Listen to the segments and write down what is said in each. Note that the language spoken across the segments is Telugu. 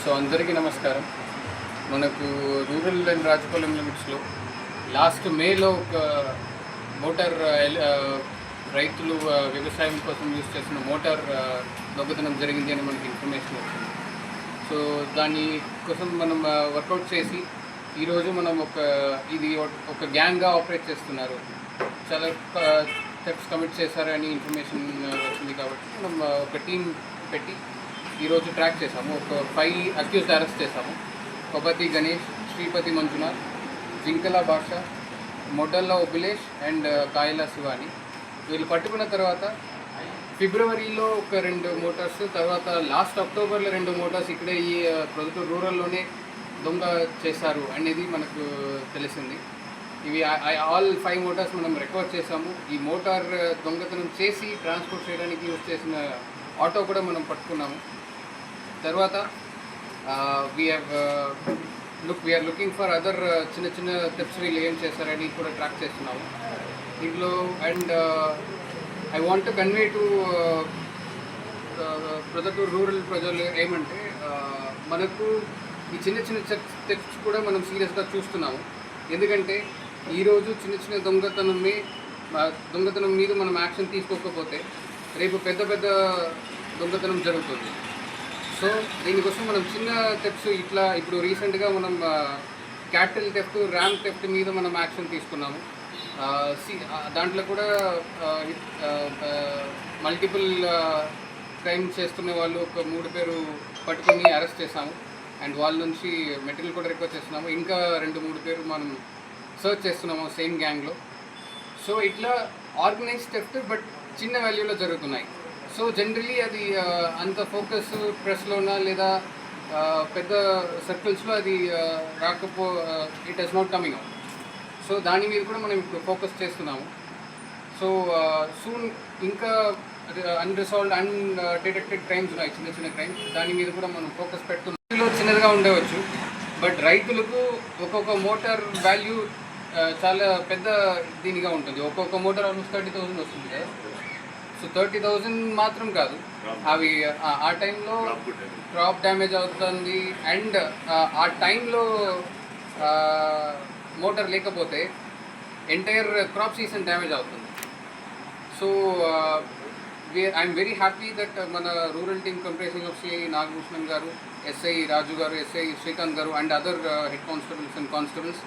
సో అందరికీ నమస్కారం. మనకు రూరల్ అండ్ రాజపాలెం లిమిట్స్లో లాస్ట్ మేలో ఒక మోటార్ రైతులు వ్యవసాయం కోసం యూజ్ చేసిన మోటార్ దొంగతనం జరిగింది అని మనకి ఇన్ఫర్మేషన్ వచ్చింది. సో దాని కోసం మనం వర్కౌట్ చేసి ఈరోజు మనం ఒక గ్యాంగ్గా ఆపరేట్ చేస్తున్నారు, చాలా థెఫ్ట్స్ కమిట్ చేశారని ఇన్ఫర్మేషన్ వచ్చింది. కాబట్టి మనం ఒక టీం పెట్టి ఈరోజు ట్రాక్ చేసాము. ఒక 5 అక్యూజ్డ్ అరెస్ట్ చేసాము. కొపతి గణేష్, శ్రీపతి మంజునాథ్, జింకల భాష, మొడల్లా ఒబిలేష్ అండ్ కాయల శివాని. వీళ్ళు పట్టుకున్న తర్వాత ఫిబ్రవరిలో ఒక 2 మోటార్స్, తర్వాత లాస్ట్ అక్టోబర్లో 2 మోటార్స్ ఇక్కడే ఈ ప్రొద్దుటూరు రూరల్లోనే దొంగ చేశారు అనేది మనకు తెలిసింది. ఇవి ఆల్ 5 మోటార్స్ మనం రికవర్ చేసాము. ఈ మోటార్ దొంగతనం చేసి ట్రాన్స్పోర్ట్ చేయడానికి యూజ్ చేసిన ఆటో కూడా మనం పట్టుకున్నాము. తర్వాత వీఆర్ లుకింగ్ ఫర్ అదర్ చిన్న చిన్న టిప్స్ వీళ్ళు ఏం చేస్తారని కూడా ట్రాక్ చేస్తున్నాము దీంట్లో. And I want to convey to Proddatur rural ప్రజలు ఏమంటే, మనకు ఈ చిన్న చిన్న టిప్స్ కూడా మనం సీరియస్గా చూస్తున్నాము. ఎందుకంటే ఈరోజు చిన్న చిన్న దొంగతనం మీద మనం యాక్షన్ తీసుకోకపోతే రేపు పెద్ద పెద్ద దొంగతనం జరుగుతుంది. సో దీనికోసం మనం చిన్న టిప్స్ ఇప్పుడు రీసెంట్గా మనం క్యాటిల్ థెఫ్ట్, ర్యామ్ థెఫ్ట్ మీద మనం యాక్షన్ తీసుకున్నాము. దాంట్లో కూడా మల్టిపుల్ క్రైమ్ చేస్తున్న వాళ్ళు ఒక 3 పేరు పట్టుకొని అరెస్ట్ చేసాము. అండ్ వాళ్ళ నుంచి మెటీరియల్ కూడా రిక్వెస్ట్ చేస్తున్నాము. ఇంకా 2-3 పేరు మనం సర్చ్ చేస్తున్నాము సేమ్ గ్యాంగ్లో. సో ఇట్లా ఆర్గనైజ్ థెఫ్ట్ బట్ చిన్న వాల్యూలో జరుగుతున్నాయి. సో జనరలీ అది అంత ఫోకస్ ప్రెస్లోనా లేదా పెద్ద సర్కిల్స్లో అది it is not coming out. So దాని మీద కూడా మనం ఇప్పుడు ఫోకస్ చేస్తున్నాము. సో సూన్ ఇంకా అన్రిసాల్వ్డ్ అన్డిటెక్టెడ్ క్రైమ్స్ ఉన్నాయి, చిన్న చిన్న క్రైమ్స్, దాని మీద కూడా మనం ఫోకస్ పెడుతున్నాం. చిన్నదిగా ఉండవచ్చు, బట్ రైతులకు ఒక్కొక్క మోటార్ వాల్యూ చాలా పెద్ద దీనిగా ఉంటుంది. ఒక్కొక్క మోటార్ ఆల్మోస్ట్ 30,000 వస్తుంది కదా. సో 30,000 మాత్రం కాదు, అవి ఆ టైంలో క్రాప్ డ్యామేజ్ అవుతుంది. అండ్ ఆ టైంలో మోటార్ లేకపోతే ఎంటైర్ క్రాప్ సీజన్ డ్యామేజ్ అవుతుంది. So I'm very happy that మన rural team comprising of CI Nagabhushanan garu, SI Raju garu, SI Srikanth garu and other head constables and constables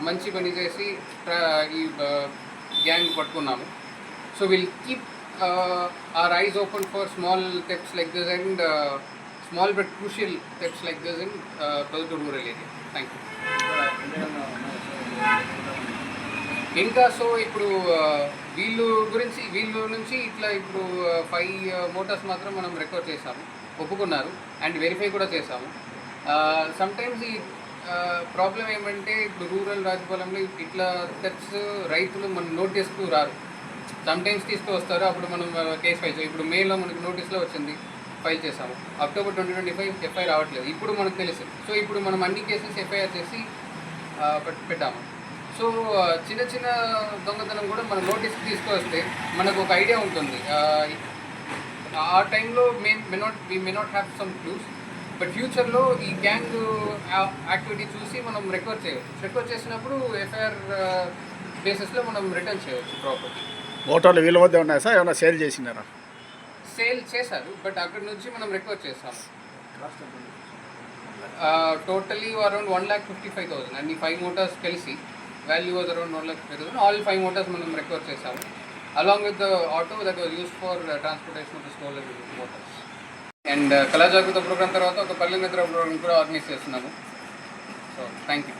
మంచి పని చేసి ఈ గ్యాంగ్ పట్టుకున్నాము. So will keep our eyes open for small thefts like this and small but crucial thefts like this in Prodduttur rural area. Thank you. ఇంకా సో ఇప్పుడు వీళ్ళు నుంచి ఇట్లా ఇప్పుడు 5 మోటార్స్ మాత్రం మనం రికవర్ చేసాము, ఒప్పుకున్నారు అండ్ వెరిఫై కూడా చేసాము. సమ్టైమ్స్ ఈ ప్రాబ్లం ఏమంటే, ఇప్పుడు రూరల్ రాజపాలెంలో ఇట్లా థెఫ్ట్స్ రైతులు మన నోటీస్కు రారు, సమ్టైమ్స్ తీసుకువస్తారు. అప్పుడు మనం కేసు ఫైల్ చేయాలి. ఇప్పుడు మేలో మనకు నోటీస్లో వచ్చింది, ఫైల్ చేసాము. అక్టోబర్ 2025 ఎఫ్ఐఆర్ రావట్లేదు, ఇప్పుడు మనకు తెలిసింది. సో ఇప్పుడు మనం అన్ని కేసెస్ ఎఫ్ఐఆర్ చేసి పెట్టాము. సో చిన్న చిన్న దొంగతనం కూడా మనం నోటీస్కి తీసుకువస్తే మనకు ఒక ఐడియా ఉంటుంది. ఆ టైంలో we may not have some clues, but ఫ్యూచర్లో ఈ గ్యాంగ్ యాక్టివిటీ చూసి మనం రికవర్ చేయవచ్చు. రికవర్ చేసినప్పుడు ఎఫ్ఐఆర్ బేసిస్లో మనం రిటర్న్ చేయవచ్చు ప్రాపర్టీ. మోటార్లు వీళ్ళ వద్ద ఉన్నాయి సార్, ఏమైనా సేల్ చేసినారా? సేల్ చేశారు, బట్ అక్కడి నుంచి మనం రికవర్ చేస్తాము. టోటలీ అరౌండ్ 1,55,000 అన్ని 5 మోటార్స్ కలిసి value was around 1,55,000. All 5 Motors మనం రికవర్ చేసాము, along with the auto that was used for transportation of the stolen Motors. And కళా జాగృత ప్రోగ్రామ్ తర్వాత ఒక పల్లె మిత్ర ప్రోగ్రామ్ కూడా ఆర్గనైజ్ చేస్తున్నాము. So thank you.